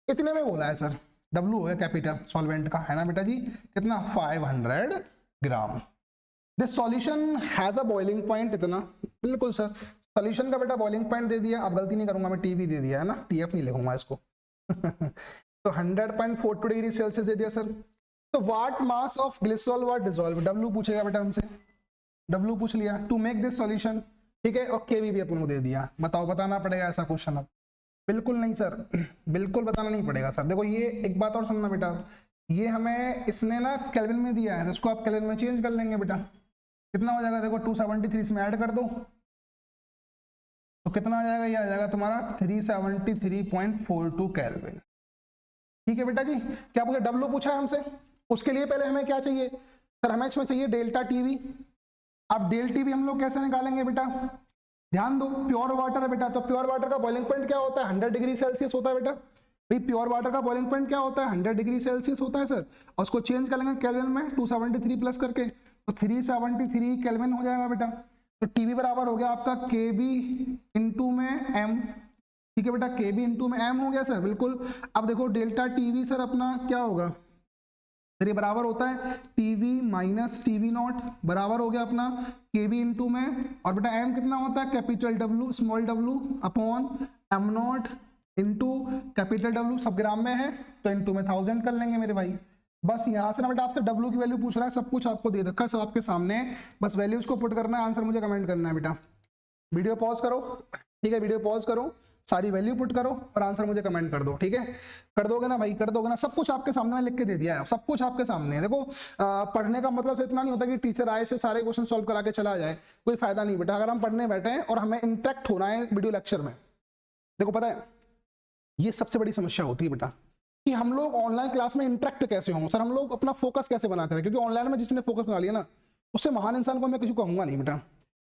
इतने में बोला है सर, W है कैपिटल सॉल्वेंट का, है ना बेटा जी, कितना 500 gram. This solution has a boiling point, इतना बिल्कुल सर, सॉल्यूशन का बेटा बॉइलिंग पॉइंट दे दिया। अब गलती नहीं करूंगा मैं, टीवी दे दिया है ना, TF नहीं लिखूंगा इसको तो 100.42 डिग्री सेल्सियस दे दिया सर। तो what mass of glycerol was dissolve, W पूछेगा बेटा हमसे, W पूछ लिया। टू मेक दिस सॉल्यूशन, ठीक है, और KV भी अपन को दे दिया। बताओ, बताना पड़ेगा ऐसा क्वेश्चन अब? बिल्कुल नहीं सर, बिल्कुल बताना नहीं पड़ेगा सर। देखो ये एक बात और सुनना बेटा, ये हमें इसने ना केल्विन में दिया है, तो इसको आप केल्विन में चेंज कर लेंगे बेटा। कितना हो जाएगा देखो, 273 इसमें ऐड कर दो तो कितना आ जाएगा, ये आ जाएगा तुम्हारा 373.42 केल्विन। ठीक है बेटा जी। क्या पूछा, W पूछा है हमसे, उसके लिए पहले हमें क्या चाहिए सर, हमें इसमें चाहिए डेल्टा टीवी। अब डेल टीवी हम लोग कैसे निकालेंगे बेटा, ध्यान दो, प्योर वाटर है बेटा, तो प्योर वाटर का बॉइलिंग पॉइंट क्या होता है, 100 डिग्री सेल्सियस होता है बेटा। भाई प्योर वाटर का बॉइलिंग पॉइंट क्या होता है, 100 डिग्री सेल्सियस होता है सर, और उसको चेंज कर लेंगे केल्विन में 273 प्लस करके, तो 373 केल्विन हो जाएगा बेटा। तो टीवी बराबर हो गया आपका KB इंटू में M, ठीक है बेटा, KB इंटू में M हो गया सर बिल्कुल। अब देखो डेल्टा टीवी सर अपना क्या होगा, ये बराबर होता है TV माइनस TV नॉट, बराबर हो गया अपना KB इंटू में, और बेटा M कितना होता है, capital W small w upon M not into capital W, सब ग्राम में है तो इंटू में 1000 कर लेंगे मेरे भाई। बस यहाँ से ना बेटा आपसे W की वैल्यू पूछ रहा है, सब कुछ आपको दे रखा है, सब आपके सामने, बस वैल्यूज को पुट करना है, आंसर मुझे कमेंट करना है बेटा। वीडियो पॉज करो, ठीक है, वीडियो पॉज करो, सारी वैल्यू पुट करो और आंसर मुझे कमेंट कर दो, ठीक है, कर दोगे ना भाई, कर दोगे ना, सब कुछ आपके सामने मैं लिख के दे दिया है, सब कुछ आपके सामने है। देखो पढ़ने का मतलब इतना नहीं होता कि टीचर आए से सारे क्वेश्चन सॉल्व करा के चला जाए, कोई फायदा नहीं बेटा। अगर हम पढ़ने बैठे हैं और हमें इंटरेक्ट होना है वीडियो लेक्चर में, देखो पता है ये सबसे बड़ी समस्या होती है बेटा कि हम लोग ऑनलाइन क्लास में इंटरेक्ट कैसे होंगे सर, हम लोग अपना फोकस कैसे बनाते हैं, क्योंकि ऑनलाइन में जिसने फोकस बना लिया ना उससे महान इंसान को मैं किसी को कहूंगा नहीं बेटा।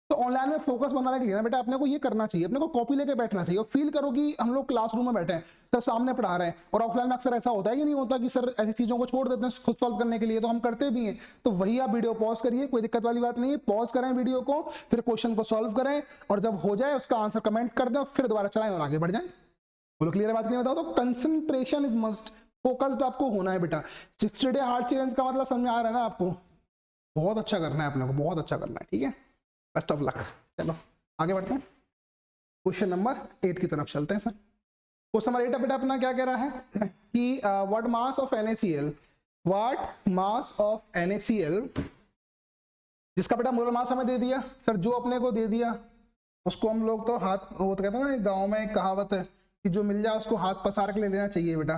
तो ऑनलाइन में फोकस बनाने के लिए ना बेटा अपने को ये करना चाहिए, अपने को कॉपी लेके बैठना चाहिए और फील करो कि हम लोग क्लासरूम में बैठे हैं, सर सामने पढ़ा रहे हैं। और ऑफलाइन में अक्सर ऐसा होता है कि नहीं होता कि सर ऐसी चीजों को छोड़ देते हैं खुद सॉल्व करने के लिए, तो हम करते भी हैं। तो वही आप वीडियो पॉज करिए, कोई दिक्कत वाली बात नहीं है, पॉज करें वीडियो को, फिर क्वेश्चन को सॉल्व करें और जब हो जाए उसका आंसर कमेंट कर दें, फिर दोबारा चलाएं और आगे बढ़ जाएं। बोलो क्लियर बात नहीं, बताओ। तो कंसंट्रेशन इज मस्ट, फोकस्ड आपको होना है बेटा। 60 डे हार्ड चैलेंज का मतलब समझ में आ रहा है ना आपको, बहुत अच्छा करना है अपने को, बहुत अच्छा करना है, ठीक है, बेस्ट ऑफ लक। चलो आगे बढ़ते हैं, क्वेश्चन नंबर 8 की तरफ चलते हैं सर। क्वेश्चन नंबर 8 बेटा अपना क्या कह रहा है कि what mass of NaCl, what mass of NaCl, जिसका बेटा मोलर मास हमें दे दिया सर, जो अपने को दे दिया उसको हम लोग तो हाथ, वो तो कहते हैं ना गाँव में एक कहावत है कि जो मिल जाए उसको हाथ पसार के ले लेना चाहिए बेटा,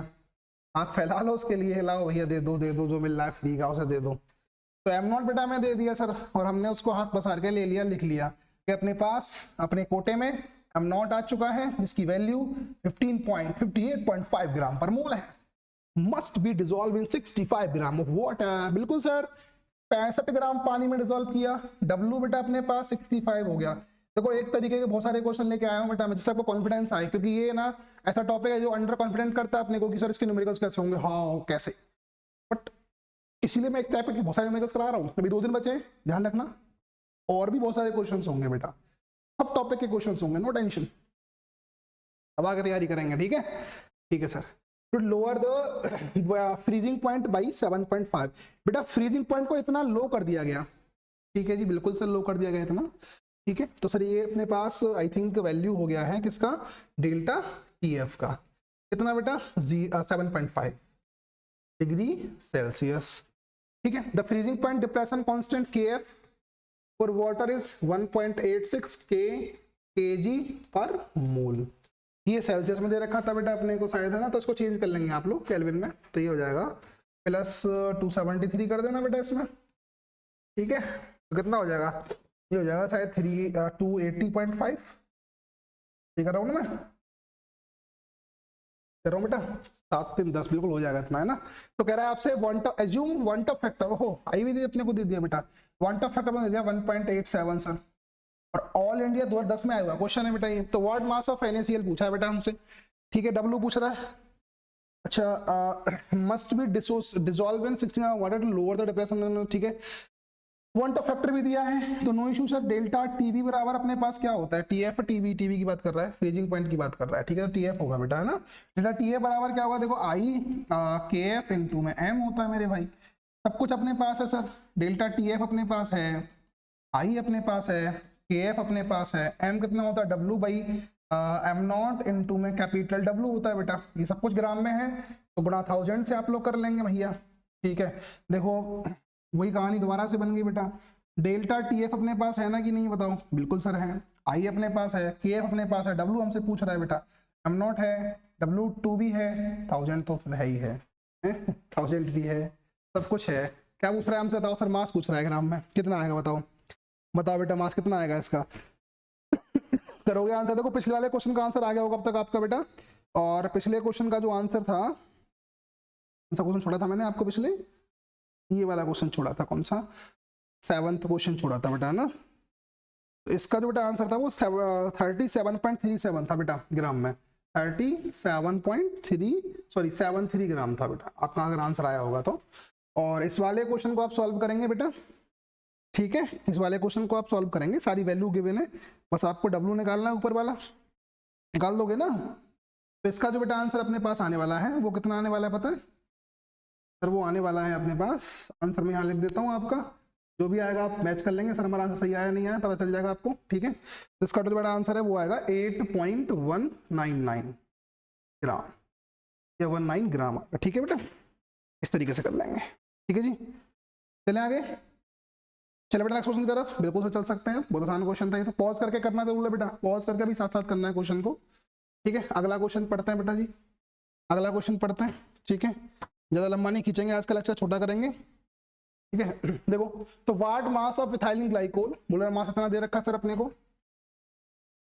हाथ फैला लो उसके लिए, लाओ भैया दे दो जो मिल रहा है फ्री का उसे दे दो। तो M0 बेटा हमें दे दिया सर और हमने उसको हाथ पसार के ले लिया, लिख लिया कि अपने पास अपने कोटे में M0 आ चुका है जिसकी वैल्यू 58.5 ग्राम पर मोल है, must be dissolve in 65 gram of water. बिल्कुल सर, 65 ग्राम पानी में डिसॉल्व किया, W बेटा अपने पास 65 हो गया। देखो एक तरीके के बहुत सारे क्वेश्चन लेके आया हूं बेटा मैं, जिससे आपको कॉन्फिडेंस आए, क्योंकि ये ना ऐसा टॉपिक है जो अंडर कॉन्फिडेंट करता है अपने को कि सर इसके न्यूमेरिकल्स कैसे होंगे, हाँ कैसे, बट इसीलिए मैं एक टाइप के बहुत सारे न्यूमेरिकल्स करा रहा हूँ। अभी 2 दिन बचे हैं, ध्यान रखना, और भी बहुत सारे क्वेश्चन होंगे बेटा, सब टॉपिक के क्वेश्चन होंगे, नो टेंशन, अब आगे तैयारी करेंगे, ठीक है, ठीक है sir. To lower the freezing point by 7.5, बेटा फ्रीजिंग पॉइंट को इतना लो कर दिया गया, ठीक है जी, बिल्कुल सर लो कर दिया गया इतना, ठीक है। तो सर ये अपने पास आई थिंक वैल्यू हो गया है किसका, डेल्टा TF का, कितना बेटा 7.5 डिग्री सेल्सियस, ठीक है। The freezing point depression constant KF for water is 1.86 kg पर मोल। ये सेल्सियस में दे रखा था बेटा अपने को शायद, है ना, तो इसको चेंज कर लेंगे आप लोग केल्विन में, तो ये हो जाएगा प्लस 273 कर देना बेटा इसमें, ठीक है। तो कितना हो जाएगा, ये हो जाएगा शायद 280.5, ठीक है राउंड में, रहा हूँ बेटा, 7 3 10 बिल्कुल हो जाएगा इतना, है ना। तो कह रहा है आपसे want assume want Hoff factor, हो आई भी अपने को दे दिया बेटा, वांट ऑफ फैक्टर दे दिया 1.87 सर, और ऑल इंडिया 2010 में आया हुआ क्वेश्चन है बेटा ये। तो व्हाट मास ऑफ NaCl पूछा है बेटा हमसे, ठीक है, W पूछ रहा है। अच्छा, must be dissolve in 16 water to lower the depression, ठीक है। वांट ऑफ फैक्टर भी दिया है, तो no issue sir. Delta TB बराबर अपने पास क्या होता है, TF टीवी, टीवी की बात कर रहा है, फ्रीजिंग पॉइंट की बात कर रहा है, ठीक है, TF होगा बेटा, है ना। डेल्टा TF बराबर क्या होगा, देखो I KF इनटू में M होता है मेरे भाई, सब कुछ अपने पास है सर। डेल्टा TF अपने पास है, I अपने पास है, KF अपने पास है, M कितना होता है W by M not into में कैपिटल W होता है बेटा। ये सब कुछ ग्राम में है, तो गुणा 1000 से आप लोग कर लेंगे भैया, ठीक है। देखो वही कहानी दोबारा से बन गई बेटा। डेल्टा TF अपने पास है ना कि नहीं बताओ, बिल्कुल सर है। I अपने पास है, KF अपने पास है, W हमसे पूछ रहा है बेटा, M नॉट है, W2 भी है, 1000 तो फिर है ही है 1000 भी है, सब कुछ है। क्या पूछ रहा है हमसे बताओ सर, मास पूछ रहा है ग्राम में, कितना आएगा बताओ, बताओ बेटा मास कितना आएगा इसका करोगे आंसर। देखो पिछले वाले क्वेश्चन का आंसर आ गया होगा अब तक आपका बेटा, और पिछले क्वेश्चन का जो आंसर था, कौन सा क्वेश्चन छोड़ा था मैंने आपको पिछले, ये वाला क्वेश्चन छोड़ा था, कौन सा 7th क्वेश्चन छोड़ा था बेटा, है ना। तो इसका जो बेटा आंसर था वो 37.37 था बेटा ग्राम में, 73 ग्राम था बेटा आपका अगर आंसर आया होगा तो। और इस वाले क्वेश्चन को आप सॉल्व करेंगे बेटा, ठीक है, इस वाले क्वेश्चन को आप सॉल्व करेंगे, सारी वैल्यू गिवन है, बस आपको W निकालना है, ऊपर वाला निकाल दोगे ना। तो इसका जो बेटा आंसर अपने पास आने वाला है वो कितना आने वाला है पता है सर, वो आने वाला है अपने पास, आंसर में यहाँ लिख देता हूँ आपका, जो भी आएगा आप मैच कर लेंगे सर, हमारा आंसर सही आया नहीं आया पता चल जाएगा आपको, ठीक है। तो इसका जो बड़ा आंसर है वो आएगा 8.199 ग्राम, या 19 ग्राम आएगा, ठीक है बेटा, इस तरीके से कर लेंगे, ठीक है जी। चलें आगे, चले बेटा नेक्स्ट क्वेश्चन की तरफ, बिल्कुल से चल सकते हैं, बहुत आसान क्वेश्चन था ये, तो पॉज करके करना जरूर है बेटा, पॉज करके भी साथ साथ करना है क्वेश्चन को, ठीक है। अगला क्वेश्चन पढ़ते हैं बेटा जी, अगला क्वेश्चन पढ़ते हैं, ठीक है, ज्यादा लंबा नहीं खींचेंगे आज का लेक्चर, छोटा करेंगे, ठीक है। देखो तो what mass of ethylene glycol, molar mass इतना दे रखा है सर अपने को,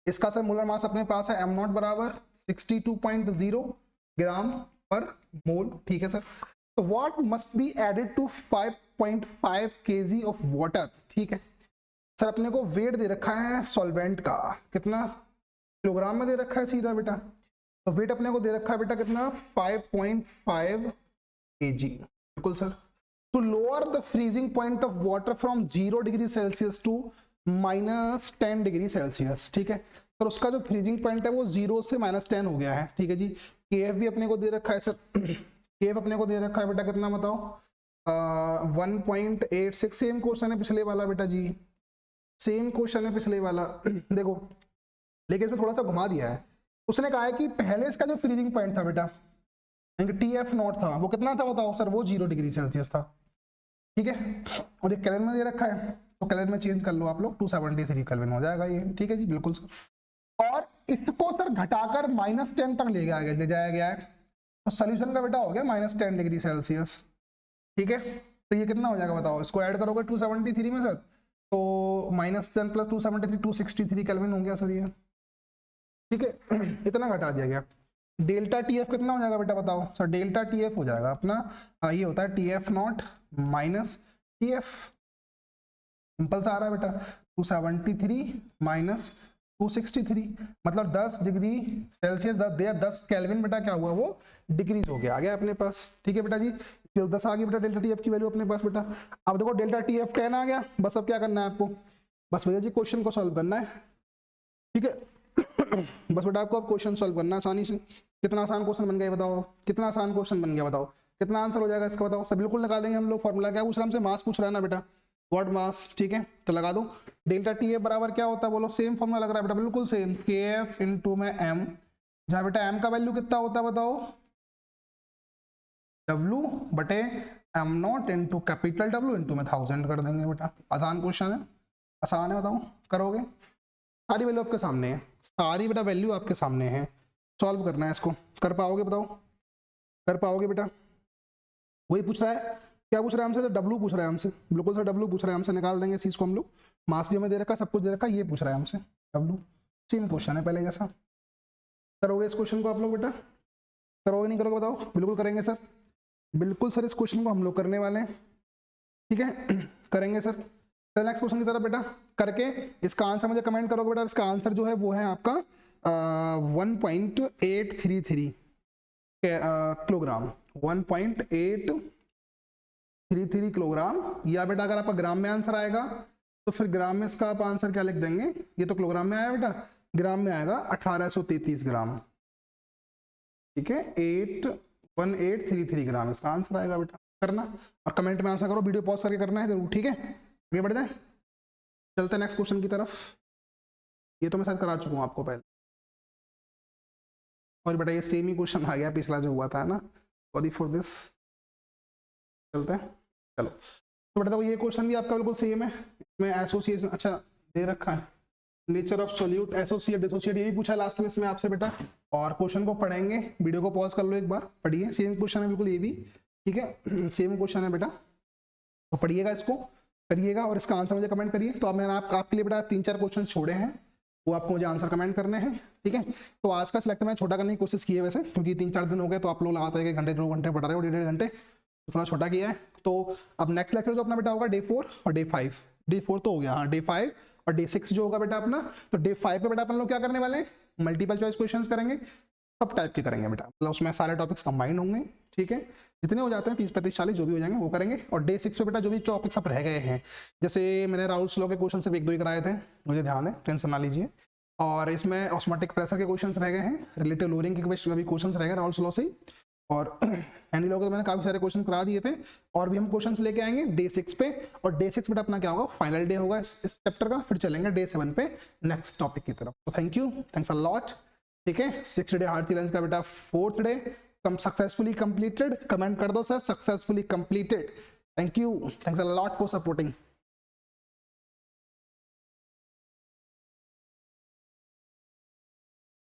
इसका सर मोलर मास अपने पास है M0 बराबर 62.0 ग्राम पर मोल, ठीक है सर। तो what must be added to 5.5 kg of water, ठीक है सर। अपने को वेट दे रखा है सॉल्वेंट का, कितना किलोग्राम में दे रखा है सीधा बेटा, तो वेट अपने को दे रखा है बेटा कितना 5.5 kg, बिल्कुल sir. To lower the freezing point of water from 0 degree Celsius to -10 degree Celsius, ठीक है सर। उसका जो फ्रीजिंग पॉइंट है वो 0 से -10 हो गया है, ठीक है जी। KF भी अपने को दे रखा है सर KF अपने को दे रखा है बेटा कितना बताओ 1.86, सेम क्वेश्चन है पिछले वाला बेटा जी, सेम क्वेश्चन है पिछले वाला देखो, लेकिन इसमें थोड़ा सा घुमा दिया है, उसने कहा है कि पहले इसका जो फ्रीजिंग पॉइंट था बेटा TF नॉट था, वो कितना था बताओ सर, वो 0 डिग्री सेल्सियस था, ठीक है। और ये केल्विन में दे रखा है, तो केल्विन में चेंज कर लो आप लोग, 273 केल्विन हो जाएगा ये, ठीक है जी, बिल्कुल सर। और इसको सर घटाकर -10 तक ले जाया गया है, तो सोल्यूशन का बेटा हो गया -10 डिग्री सेल्सियस, ठीक है। तो ये कितना हो जाएगा बताओ, इसको ऐड करोगे 273 में सर, तो -10 + 273 263 केल्विन हो गया सर ये, ठीक है इतना घटा दिया गया। डेल्टा TF कितना हो जाएगा बेटा बताओ सर, डेल्टा TF हो जाएगा अपना ये होता है TF not minus TF, simple सा आ रहा है बेटा 273 माइनस 263, मतलब 10 डिग्री सेल्सियस 10 केल्विन बेटा क्या हुआ वो डिक्रीज हो गया, आ गया अपने पास, ठीक है बेटा जी। 10 आ गई बेटा डेल्टा TF की वैल्यू अपने पास बेटा। अब देखो डेल्टा TF 10 आ गया, बस अब क्या करना है आपको, बस भैया जी क्वेश्चन को सॉल्व करना है, ठीक है बस बेटा आपको अब क्वेश्चन सॉल्व करना है आसानी से। कितना आसान क्वेश्चन बन गया बताओ, कितना आसान क्वेश्चन बन गया बताओ, कितना आंसर हो जाएगा इसका बताओ, सब बिल्कुल लगा देंगे हम लोग। फॉर्मूला क्या पूछ रहा है हमसे, मास पूछ रहा है ना बेटा, व्हाट मास, ठीक है, तो लगा दो। डेल्टा TF बराबर क्या होता है बोलो, सेम फॉर्मूला लग रहा है बेटा, बिल्कुल सेम, KF इनटू में M, जहां बेटा M का वैल्यू कितना होता है बताओ, W बटे M0 into capital W into में 1000 कर देंगे बेटा। आसान क्वेश्चन है, आसान है, बताओ करोगे, सारी वैल्यू आपके सामने है, सारी बेटा वैल्यू आपके सामने है, सॉल्व करना है इसको, कर पाओगे बताओ, कर पाओगे बेटा। वही पूछ रहा है, क्या पूछ रहा है हमसे, W पूछ रहा है हमसे, बिल्कुल सर W पूछ रहा है हमसे, निकाल देंगे इस चीज को हम लोग, मास भी हमें दे रखा है, सब कुछ दे रखा है, ये पूछ रहा है हमसे W, सेम क्वेश्चन है पहले जैसा। करोगे इस क्वेश्चन को आप लोग बेटा, करोगे नहीं करोगे बताओ? बिल्कुल करेंगे सर, बिल्कुल सर, इस क्वेश्चन को हम लोग करने वाले हैं, ठीक है करेंगे सर। चल नेक्स्ट क्वेश्चन की तरफ बेटा, करके इसका आंसर मुझे कमेंट करोगे बेटा। इसका आंसर जो है वो है आपका 1.833 किलोग्राम, 1.833 किलोग्राम। या बेटा अगर आपका ग्राम में आंसर आएगा तो फिर ग्राम में इसका आप आंसर क्या लिख देंगे, ये तो किलोग्राम में आया बेटा, ग्राम में आएगा 1833 ग्राम, ठीक है 1833 ग्राम इसका आंसर आएगा बेटा। करना और कमेंट में आंसर करो, वीडियो पॉज करके करना है जरूर, ठीक है। आगे बढ़ जाए, चलते हैं नेक्स्ट क्वेश्चन की तरफ। ये तो मैं शायद करा चुका हूँ आपको पहले, और बेटा ये सेम ही क्वेश्चन आ गया पिछला जो हुआ था ना, सॉरी फॉर दिस। चलते हैं, चलो तो बेटा देखो ये क्वेश्चन भी आपका बिल्कुल सेम है, इसमें एसोसिएशन अच्छा दे रखा है, nature of solute, associate dissociate, यही पूछा लास्ट में इसमें आपसे बेटा। और क्वेश्चन को पढ़ेंगे, वीडियो को पॉज कर लो एक बार, पढ़िए, सेम क्वेश्चन है बिल्कुल ये भी, ठीक है सेम क्वेश्चन है बेटा, तो पढ़िएगा इसको, करिएगा और इसका आंसर मुझे कमेंट करिए। तो अब मैंने आपके लिए बेटा 3-4 क्वेश्चन छोड़े हैं, वो आपको मुझे आंसर कमेंट करने हैं, ठीक है। तो आज का सिलेक्ट मैंने छोटा करने की कोशिश की है वैसे, क्योंकि 3-4 दिन हो गए तो आप लोग लगातार 1 घंटे 2 घंटे पढ़ रहे हो, 1.5 घंटे, तो थोड़ा छोटा किया है। तो अब नेक्स्ट लेक्चर जो अपना बेटा होगा डे 4 और डे 5, डे 4 तो हो गया, हाँ डे 5 और डे 6 जो होगा बेटा अपना। तो डे 5 पे बेटा अपन लोग क्या करने वाले हैं, मल्टीपल चॉइस क्वेश्चंस करेंगे, सब टाइप के करेंगे बेटा, मतलब उसमें सारे टॉपिक्स कंबाइंड होंगे, ठीक है, जितने हो जाते हैं 30, 35, 40 जो भी हो जाएंगे वो करेंगे। और डे 6 पे बेटा जो भी टॉपिक्स अब रह गए हैं, जैसे मैंने राउल स्लो के क्वेश्चन सिर्फ 1-2 ही कराए थे, मुझे ध्यान है, टेंशन ना लीजिए। और इसमें ऑस्मोटिक प्रेशर के क्वेश्चंस रह गए हैं, रिलेटिव लोअरिंग के भी क्वेश्चंस रह गए राउल स्लो से ही, और हैंडी लॉ के तो मैंने काफी सारे क्वेश्चन करा दिए थे, और भी हम क्वेश्चंस लेके आएंगे डे 6 पे। और डे 6 बेटा अपना क्या होगा, फाइनल डे होगा इस चैप्टर का, फिर चलेंगे डे 7 पे नेक्स्ट टॉपिक की तरफ। तो thank you, thanks a lot, ठीक है। 6 डे हार्ड चैलेंज का बेटा 4th day successfully completed, comment कर दो sir successfully completed. Thank you, thanks a lot for supporting.